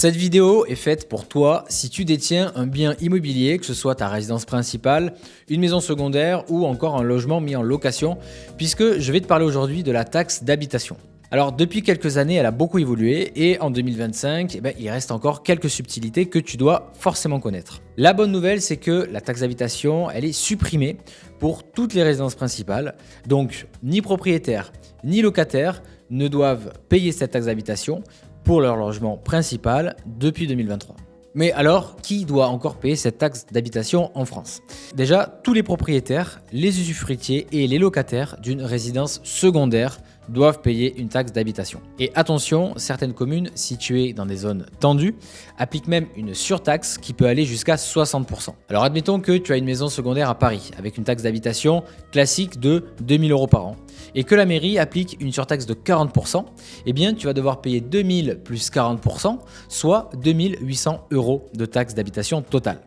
Cette vidéo est faite pour toi si tu détiens un bien immobilier, que ce soit ta résidence principale, une maison secondaire ou encore un logement mis en location, puisque je vais te parler aujourd'hui de la taxe d'habitation. Alors depuis quelques années, elle a beaucoup évolué et en 2025, il reste encore quelques subtilités que tu dois forcément connaître. La bonne nouvelle, c'est que la taxe d'habitation, elle est supprimée pour toutes les résidences principales. Donc ni propriétaires ni locataires ne doivent payer cette taxe d'habitation pour leur logement principal depuis 2023. Mais alors, qui doit encore payer cette taxe d'habitation en France? Déjà, tous les propriétaires, les usufruitiers et les locataires d'une résidence secondaire doivent payer une taxe d'habitation. Et attention, certaines communes situées dans des zones tendues appliquent même une surtaxe qui peut aller jusqu'à 60%. Alors admettons que tu as une maison secondaire à Paris avec une taxe d'habitation classique de 2 000 € par an et que la mairie applique une surtaxe de 40%, eh bien tu vas devoir payer 2 000 plus 40%, soit 2 800 € de taxe d'habitation totale.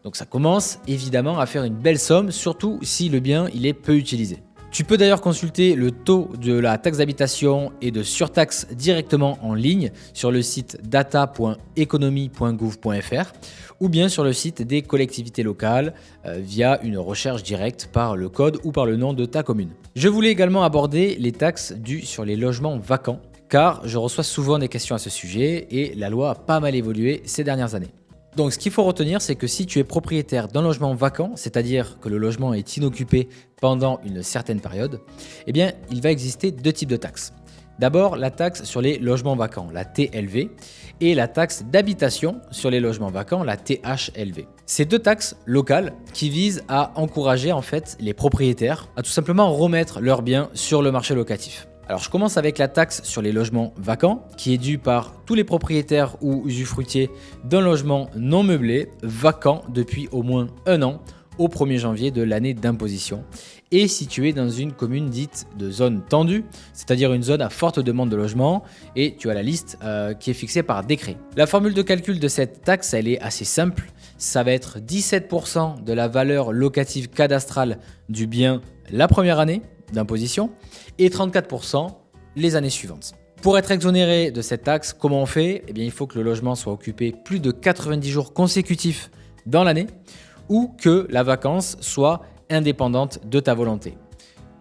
Donc ça commence évidemment à faire une belle somme, surtout si le bien il est peu utilisé. Tu peux d'ailleurs consulter le taux de la taxe d'habitation et de surtaxe directement en ligne sur le site data.economie.gouv.fr ou bien sur le site des collectivités locales via une recherche directe par le code ou par le nom de ta commune. Je voulais également aborder les taxes dues sur les logements vacants car je reçois souvent des questions à ce sujet et la loi a pas mal évolué ces dernières années. Donc ce qu'il faut retenir, c'est que si tu es propriétaire d'un logement vacant, c'est-à-dire que le logement est inoccupé pendant une certaine période, eh bien il va exister deux types de taxes. D'abord la taxe sur les logements vacants, la TLV, et la taxe d'habitation sur les logements vacants, la THLV. Ces deux taxes locales qui visent à encourager en fait les propriétaires à tout simplement remettre leurs biens sur le marché locatif. Alors je commence avec la taxe sur les logements vacants qui est due par tous les propriétaires ou usufruitiers d'un logement non meublé vacant depuis au moins un an au 1er janvier de l'année d'imposition et situé dans une commune dite de zone tendue, c'est-à-dire une zone à forte demande de logement et tu as la liste qui est fixée par décret. La formule de calcul de cette taxe, elle est assez simple, ça va être 17% de la valeur locative cadastrale du bien la première année d'imposition et 34% les années suivantes. Pour être exonéré de cette taxe, comment on fait? Eh bien, il faut que le logement soit occupé plus de 90 jours consécutifs dans l'année ou que la vacance soit indépendante de ta volonté.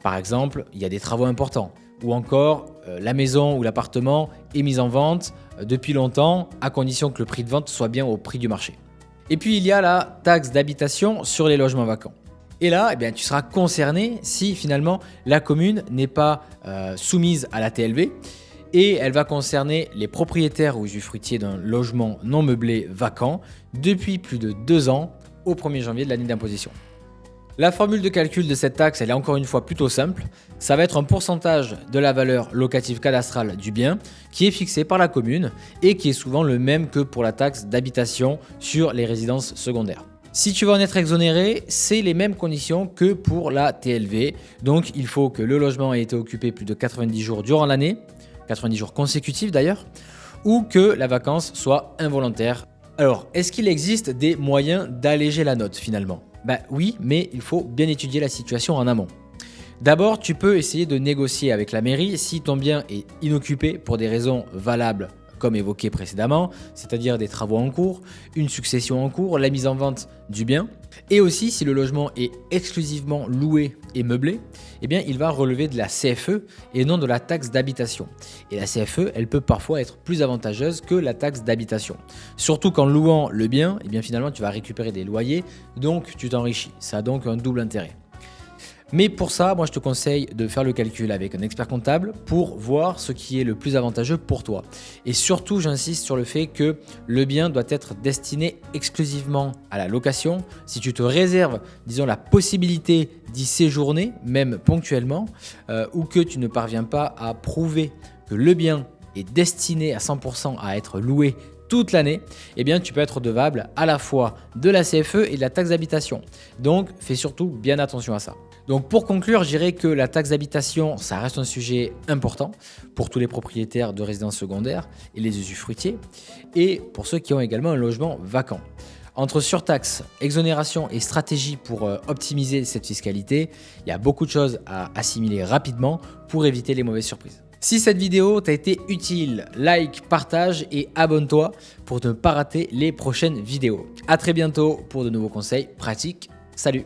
Par exemple, il y a des travaux importants ou encore la maison ou l'appartement est mis en vente depuis longtemps à condition que le prix de vente soit bien au prix du marché. Et puis, il y a la taxe d'habitation sur les logements vacants. Et là, tu seras concerné si finalement la commune n'est pas soumise à la TLV et elle va concerner les propriétaires ou usufruitiers d'un logement non meublé vacant depuis plus de 2 ans au 1er janvier de l'année d'imposition. La formule de calcul de cette taxe, elle est encore une fois plutôt simple. Ça va être un pourcentage de la valeur locative cadastrale du bien qui est fixé par la commune et qui est souvent le même que pour la taxe d'habitation sur les résidences secondaires. Si tu veux en être exonéré, c'est les mêmes conditions que pour la TLV. Donc, il faut que le logement ait été occupé plus de 90 jours durant l'année, 90 jours consécutifs d'ailleurs, ou que la vacance soit involontaire. Alors, est-ce qu'il existe des moyens d'alléger la note finalement? Oui, mais il faut bien étudier la situation en amont. D'abord, tu peux essayer de négocier avec la mairie si ton bien est inoccupé pour des raisons valables comme évoqué précédemment, c'est-à-dire des travaux en cours, une succession en cours, la mise en vente du bien, et aussi si le logement est exclusivement loué et meublé, il va relever de la CFE et non de la taxe d'habitation. Et la CFE, elle peut parfois être plus avantageuse que la taxe d'habitation. Surtout qu'en louant le bien, finalement tu vas récupérer des loyers, donc tu t'enrichis. Ça a donc un double intérêt. Mais pour ça, moi je te conseille de faire le calcul avec un expert comptable pour voir ce qui est le plus avantageux pour toi. Et surtout, j'insiste sur le fait que le bien doit être destiné exclusivement à la location. Si tu te réserves, disons, la possibilité d'y séjourner, même ponctuellement, ou que tu ne parviens pas à prouver que le bien est destiné à 100% à être loué toute l'année, tu peux être redevable à la fois de la CFE et de la taxe d'habitation. Donc, fais surtout bien attention à ça. Donc pour conclure, je dirais que la taxe d'habitation, ça reste un sujet important pour tous les propriétaires de résidences secondaires et les usufruitiers, et pour ceux qui ont également un logement vacant. Entre surtaxe, exonération et stratégie pour optimiser cette fiscalité, il y a beaucoup de choses à assimiler rapidement pour éviter les mauvaises surprises. Si cette vidéo t'a été utile, like, partage et abonne-toi pour ne pas rater les prochaines vidéos. A très bientôt pour de nouveaux conseils pratiques. Salut!